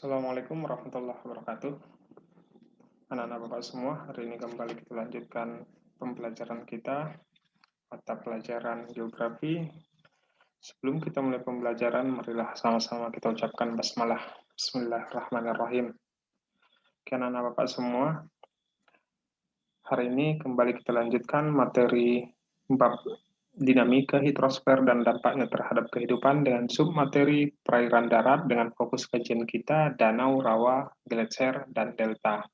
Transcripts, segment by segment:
Assalamualaikum warahmatullahi wabarakatuh. Anak-anak Bapak semua, hari ini kembali kita lanjutkan pembelajaran kita, mata pelajaran geografi. Sebelum kita mulai pembelajaran, marilah sama-sama kita ucapkan basmalah. Bismillahirrahmanirrahim. Oke, anak-anak Bapak semua, hari ini kembali kita lanjutkan materi bab dinamika hidrosfer dan dampaknya terhadap kehidupan dengan submateri perairan darat dengan fokus kajian kita danau, rawa, gletser, dan delta.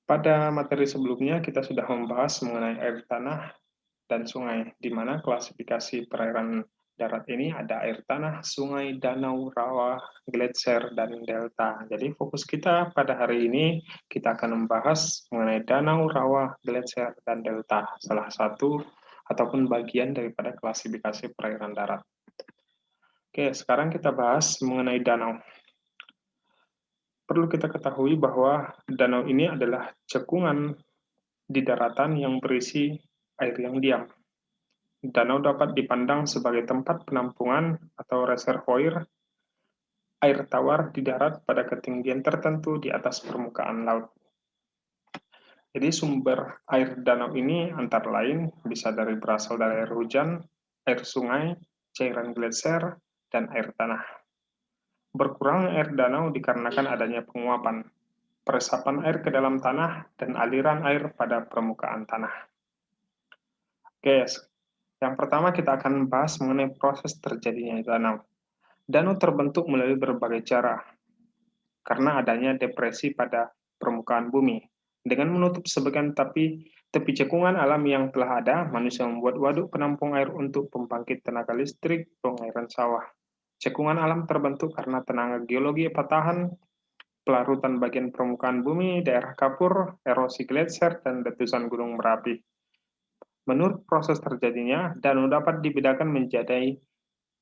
Pada materi sebelumnya, kita sudah membahas mengenai air tanah dan sungai, di mana klasifikasi perairan darat ini ada air tanah, sungai, danau, rawa, gletser, dan delta. Jadi fokus kita pada hari ini, kita akan membahas mengenai danau, rawa, gletser, dan delta, salah satu ataupun bagian daripada klasifikasi perairan darat. Oke, sekarang kita bahas mengenai danau. Perlu kita ketahui bahwa danau ini adalah cekungan di daratan yang berisi air yang diam. Danau dapat dipandang sebagai tempat penampungan atau reservoir air tawar di darat pada ketinggian tertentu di atas permukaan laut. Jadi sumber air danau ini antara lain bisa berasal dari air hujan, air sungai, cairan gletser, dan air tanah. Berkurang air danau dikarenakan adanya penguapan, peresapan air ke dalam tanah, dan aliran air pada permukaan tanah. Oke, yang pertama kita akan bahas mengenai proses terjadinya danau. Danau terbentuk melalui berbagai cara, karena adanya depresi pada permukaan bumi. Dengan menutup sebagian tepi cekungan alam yang telah ada, manusia membuat waduk penampung air untuk pembangkit tenaga listrik, pengairan sawah. Cekungan alam terbentuk karena tenaga geologi patahan, pelarutan bagian permukaan bumi, daerah kapur, erosi gletser, dan letusan gunung Merapi. Menurut proses terjadinya, danau dapat dibedakan menjadi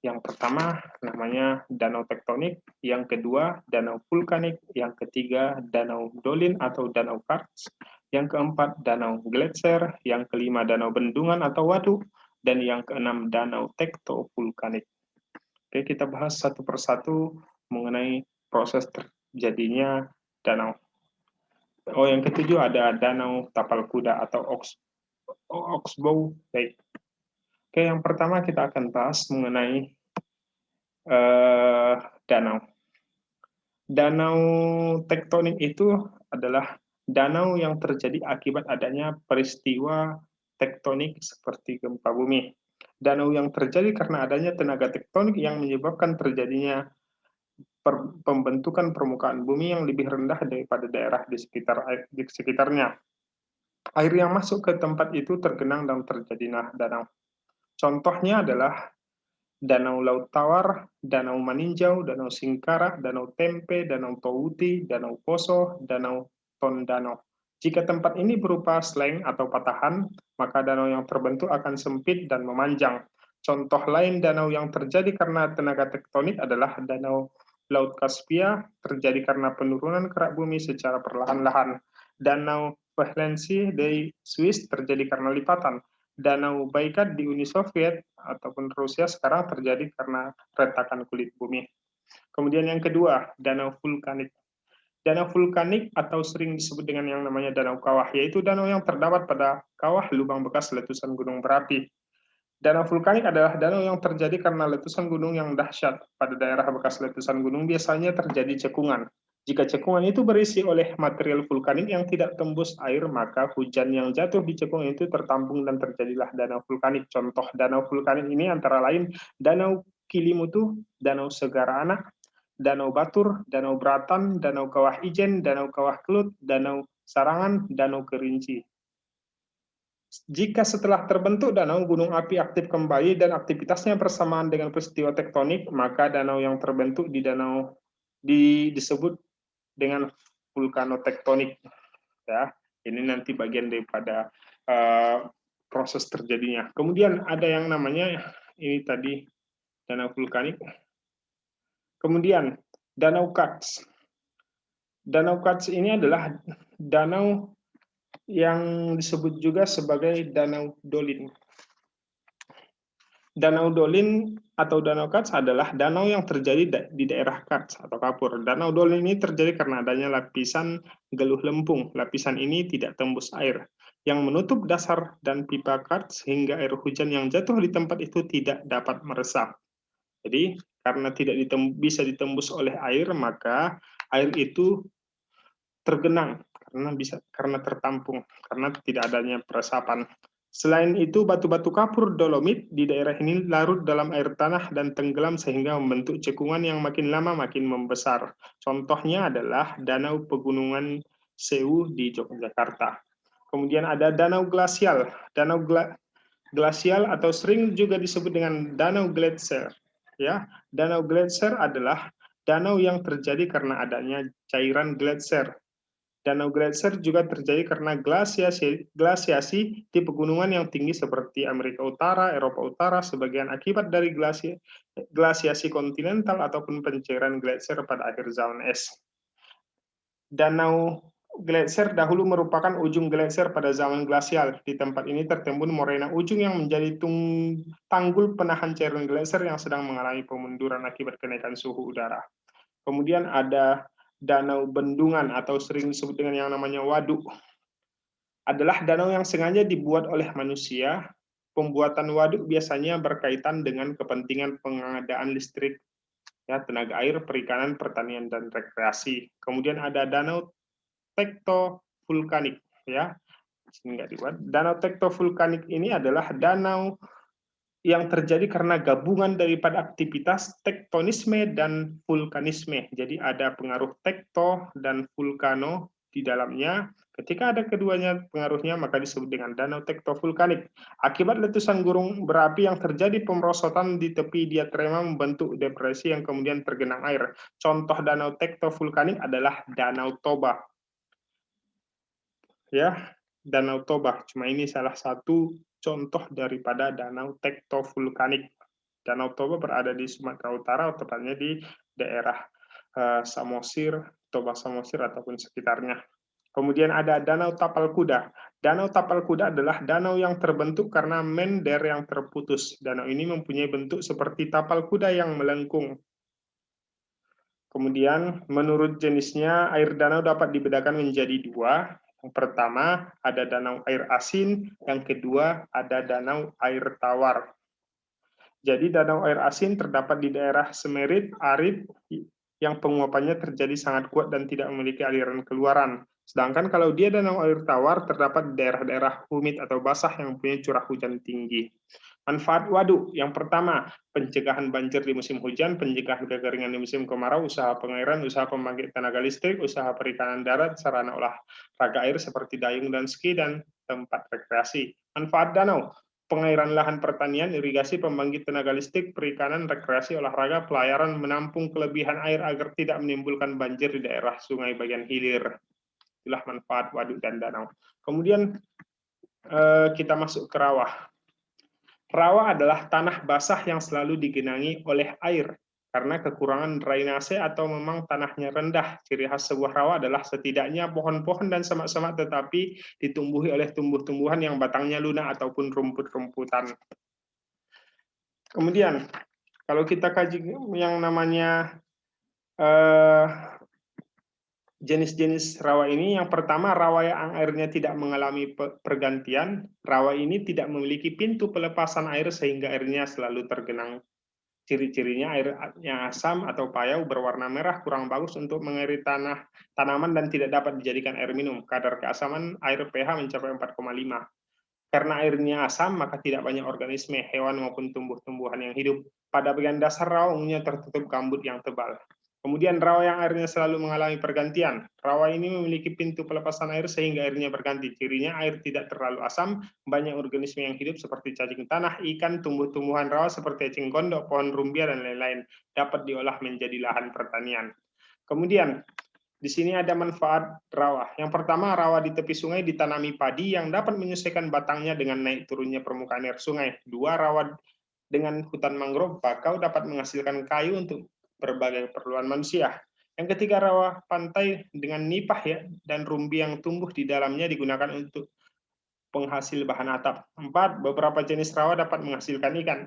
yang pertama namanya danau tektonik, yang kedua danau vulkanik, yang ketiga danau dolin atau danau karst, yang keempat danau gletser, yang kelima danau bendungan atau waduk, dan yang keenam danau tektovulkanik. Oke, kita bahas satu persatu mengenai proses terjadinya danau. Oh, yang ketujuh ada danau tapal kuda atau Oxbow Lake. Oke, yang pertama kita akan bahas mengenai danau. Danau tektonik itu adalah danau yang terjadi akibat adanya peristiwa tektonik seperti gempa bumi. Danau yang terjadi karena adanya tenaga tektonik yang menyebabkan terjadinya pembentukan permukaan bumi yang lebih rendah daripada daerah di sekitarnya. Air yang masuk ke tempat itu tergenang dan terjadilah danau. Contohnya adalah Danau Laut Tawar, Danau Maninjau, Danau Singkarak, Danau Tempe, Danau Towuti, Danau Poso, Danau Tondano. Jika tempat ini berupa sleng atau patahan, maka danau yang terbentuk akan sempit dan memanjang. Contoh lain danau yang terjadi karena tenaga tektonik adalah Danau Laut Kaspia, terjadi karena penurunan kerak bumi secara perlahan-lahan. Danau Vahlensi di Swiss terjadi karena lipatan. Danau Baikal di Uni Soviet ataupun Rusia sekarang terjadi karena retakan kulit bumi. Kemudian yang kedua, danau vulkanik. Danau vulkanik atau sering disebut dengan yang namanya danau kawah, yaitu danau yang terdapat pada kawah lubang bekas letusan gunung berapi. Danau vulkanik adalah danau yang terjadi karena letusan gunung yang dahsyat. Pada daerah bekas letusan gunung biasanya terjadi cekungan. Jika cekungan itu berisi oleh material vulkanik yang tidak tembus air, maka hujan yang jatuh di cekungan itu tertampung dan terjadilah danau vulkanik. Contoh danau vulkanik ini antara lain Danau Kilimutu, Danau Segara Anak, Danau Batur, Danau Beratan, Danau Kawah Ijen, Danau Kawah Kelut, Danau Sarangan, Danau Kerinci. Jika setelah terbentuk danau, gunung api aktif kembali dan aktivitasnya bersamaan dengan peristiwa tektonik, maka danau yang terbentuk di danau disebut dengan vulkanotektonik. Ya, ini nanti bagian daripada proses terjadinya. Kemudian ada yang namanya ini tadi danau vulkanik. Kemudian danau Karst. Danau Karst ini adalah danau yang disebut juga sebagai danau dolin. Danau Dolin atau Danau Kars adalah danau yang terjadi di daerah Kars atau Kapur. Danau Dolin ini terjadi karena adanya lapisan geluh lempung. Lapisan ini tidak tembus air, yang menutup dasar dan pipa Kars sehingga air hujan yang jatuh di tempat itu tidak dapat meresap. Jadi, karena tidak bisa ditembus oleh air, maka air itu tergenang karena tertampung, karena tidak adanya peresapan. Selain itu, batu-batu kapur dolomit di daerah ini larut dalam air tanah dan tenggelam sehingga membentuk cekungan yang makin lama makin membesar. Contohnya adalah Danau Pegunungan Sewu di Yogyakarta. Kemudian ada danau glasial. Glasial atau sering juga disebut dengan danau gletser. Ya, danau gletser adalah danau yang terjadi karena adanya cairan gletser. Danau gletser juga terjadi karena glasiasi di pegunungan yang tinggi seperti Amerika Utara, Eropa Utara, sebagian akibat dari glasiasi kontinental ataupun pencairan gletser pada akhir zaman es. Danau gletser dahulu merupakan ujung gletser pada zaman glasial. Di tempat ini tertimbun morena ujung yang menjadi tanggul penahan cairan gletser yang sedang mengalami pemunduran akibat kenaikan suhu udara. Kemudian ada danau bendungan atau sering disebut dengan yang namanya waduk. Adalah danau yang sengaja dibuat oleh manusia. Pembuatan waduk biasanya berkaitan dengan kepentingan pengadaan listrik, ya, tenaga air, perikanan, pertanian, dan rekreasi. Kemudian ada danau tektovulkanik, ya. Nggak dibuat. Danau tektovulkanik ini adalah danau yang terjadi karena gabungan daripada aktivitas tektonisme dan vulkanisme. Jadi ada pengaruh tekto dan vulkano di dalamnya. Ketika ada keduanya pengaruhnya, maka disebut dengan danau tektovulkanik. Akibat letusan gunung berapi yang terjadi pemerosotan di tepi diatrema membentuk depresi yang kemudian tergenang air. Contoh danau tektovulkanik adalah Danau Toba. Ya, Danau Toba. Cuma ini salah satu contoh daripada danau tektovulkanik. Danau Toba berada di Sumatera Utara, tepatnya di daerah Samosir, Toba Samosir ataupun sekitarnya. Kemudian ada Danau Tapal Kuda. Danau Tapal Kuda adalah danau yang terbentuk karena mender yang terputus. Danau ini mempunyai bentuk seperti tapal kuda yang melengkung. Kemudian menurut jenisnya, air danau dapat dibedakan menjadi dua. Yang pertama ada danau air asin, yang kedua ada danau air tawar. Jadi danau air asin terdapat di daerah semerit, arid, yang penguapannya terjadi sangat kuat dan tidak memiliki aliran keluaran. Sedangkan kalau dia danau air tawar terdapat di daerah-daerah humid atau basah yang mempunyai curah hujan tinggi. Manfaat waduk, yang pertama, pencegahan banjir di musim hujan, pencegahan kekeringan di musim kemarau, usaha pengairan, usaha pembangkit tenaga listrik, usaha perikanan darat, sarana olahraga air seperti dayung dan ski, dan tempat rekreasi. Manfaat danau, pengairan lahan pertanian, irigasi, pembangkit tenaga listrik, perikanan, rekreasi, olahraga, pelayaran, menampung kelebihan air agar tidak menimbulkan banjir di daerah sungai bagian hilir. Itulah manfaat waduk dan danau. Kemudian kita masuk ke rawa. Rawa adalah tanah basah yang selalu digenangi oleh air karena kekurangan drainase atau memang tanahnya rendah. Ciri khas sebuah rawa adalah setidaknya pohon-pohon dan semak-semak tetapi ditumbuhi oleh tumbuh-tumbuhan yang batangnya lunak ataupun rumput-rumputan. Kemudian, kalau kita kaji yang namanya jenis-jenis rawa ini, yang pertama rawa yang airnya tidak mengalami pergantian. Rawa ini tidak memiliki pintu pelepasan air sehingga airnya selalu tergenang. Ciri-cirinya airnya asam atau payau, berwarna merah, kurang bagus untuk mengairi tanaman dan tidak dapat dijadikan air minum. Kadar keasaman air pH mencapai 4,5. Karena airnya asam, maka tidak banyak organisme, hewan maupun tumbuh-tumbuhan yang hidup. Pada bagian dasar rawa umumnya tertutup gambut yang tebal. Kemudian rawa yang airnya selalu mengalami pergantian. Rawa ini memiliki pintu pelepasan air sehingga airnya berganti. Cirinya air tidak terlalu asam, banyak organisme yang hidup seperti cacing tanah, ikan, tumbuh-tumbuhan rawa seperti eceng gondok, pohon rumbia, dan lain-lain. Dapat diolah menjadi lahan pertanian. Kemudian, di sini ada manfaat rawa. Yang pertama, rawa di tepi sungai ditanami padi yang dapat menyesuaikan batangnya dengan naik turunnya permukaan air sungai. Dua, rawa dengan hutan mangrove bakau dapat menghasilkan kayu untuk berbagai keperluan manusia. Yang ketiga, rawa pantai dengan nipah ya dan rumbi yang tumbuh di dalamnya digunakan untuk penghasil bahan atap. 4, beberapa jenis rawa dapat menghasilkan ikan.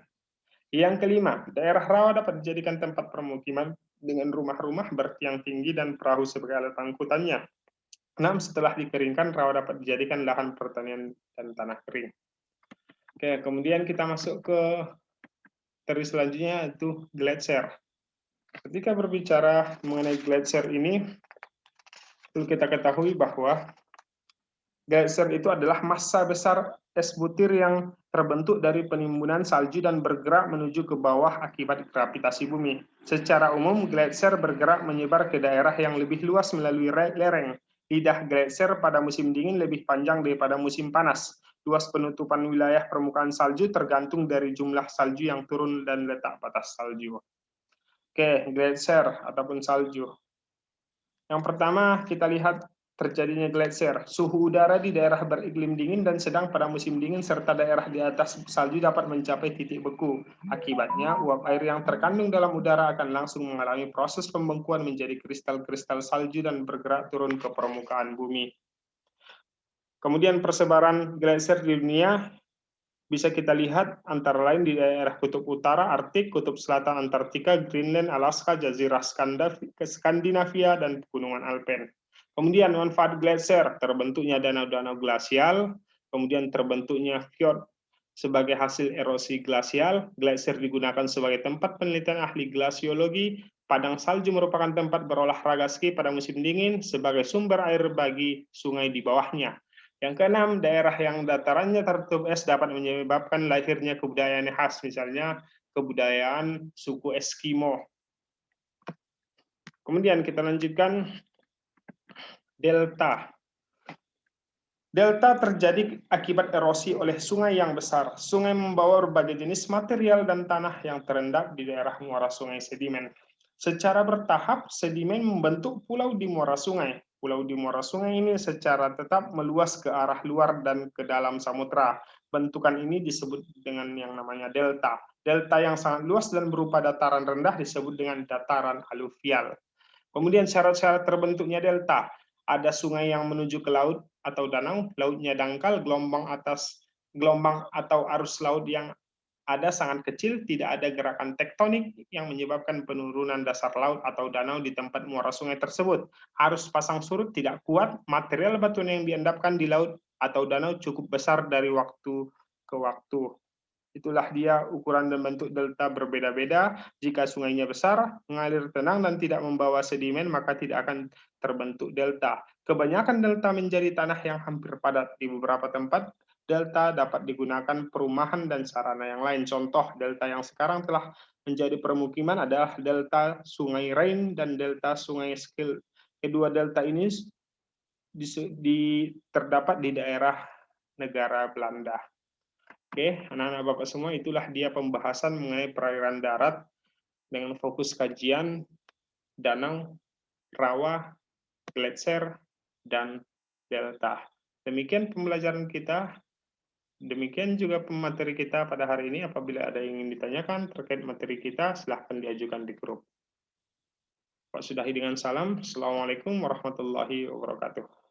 Yang kelima, daerah rawa dapat dijadikan tempat permukiman dengan rumah-rumah bertiang tinggi dan perahu sebagai alat angkutannya. 6. Setelah dikeringkan, rawa dapat dijadikan lahan pertanian dan tanah kering. Oke, kemudian kita masuk ke teori selanjutnya, yaitu gletser. Ketika berbicara mengenai gletser ini, perlu kita ketahui bahwa gletser itu adalah massa besar es butir yang terbentuk dari penimbunan salju dan bergerak menuju ke bawah akibat gravitasi bumi. Secara umum, gletser bergerak menyebar ke daerah yang lebih luas melalui lereng. Lidah gletser pada musim dingin lebih panjang daripada musim panas. Luas penutupan wilayah permukaan salju tergantung dari jumlah salju yang turun dan letak batas salju. Oke, gletser ataupun salju. Yang pertama, kita lihat terjadinya gletser. Suhu udara di daerah beriklim dingin dan sedang pada musim dingin serta daerah di atas salju dapat mencapai titik beku. Akibatnya, uap air yang terkandung dalam udara akan langsung mengalami proses pembekuan menjadi kristal-kristal salju dan bergerak turun ke permukaan bumi. Kemudian persebaran gletser di dunia bisa kita lihat antara lain di daerah Kutub Utara, Arktik, Kutub Selatan Antartika, Greenland, Alaska, Jazirah Skandinavia, dan Pegunungan Alpen. Kemudian manfaat gletser, terbentuknya danau-danau glasial, kemudian terbentuknya fjord sebagai hasil erosi glasial, gletser digunakan sebagai tempat penelitian ahli glasiologi, padang salju merupakan tempat berolahraga ski pada musim dingin sebagai sumber air bagi sungai di bawahnya. Yang keenam, daerah yang datarannya tertutup es dapat menyebabkan lahirnya kebudayaan khas, misalnya kebudayaan suku Eskimo. Kemudian kita lanjutkan delta. Delta terjadi akibat erosi oleh sungai yang besar. Sungai membawa berbagai jenis material dan tanah yang terendap di daerah muara sungai sedimen. Secara bertahap, sedimen membentuk pulau di muara sungai. Pulau di muara sungai ini secara tetap meluas ke arah luar dan ke dalam samudra. Bentukan ini disebut dengan yang namanya delta. Delta yang sangat luas dan berupa dataran rendah disebut dengan dataran aluvial. Kemudian syarat-syarat terbentuknya delta. Ada sungai yang menuju ke laut atau danau, lautnya dangkal, gelombang atau arus laut yang ada sangat kecil, tidak ada gerakan tektonik yang menyebabkan penurunan dasar laut atau danau di tempat muara sungai tersebut. Arus pasang surut tidak kuat, material batuan yang diendapkan di laut atau danau cukup besar dari waktu ke waktu. Itulah dia ukuran dan bentuk delta berbeda-beda. Jika sungainya besar, mengalir tenang dan tidak membawa sedimen, maka tidak akan terbentuk delta. Kebanyakan delta menjadi tanah yang hampir padat. Di beberapa tempat, delta dapat digunakan perumahan dan sarana yang lain. Contoh, delta yang sekarang telah menjadi permukiman adalah delta Sungai Rhine dan delta Sungai Schelde. Kedua delta ini terdapat di daerah negara Belanda. Oke, anak-anak Bapak semua, itulah dia pembahasan mengenai perairan darat dengan fokus kajian danau, rawa, gletser, dan delta. Demikian pembelajaran kita. Demikian juga pemateri kita pada hari ini. Apabila ada yang ingin ditanyakan terkait materi kita, silahkan diajukan di grup. Pak sudahi dengan salam. Assalamualaikum warahmatullahi wabarakatuh.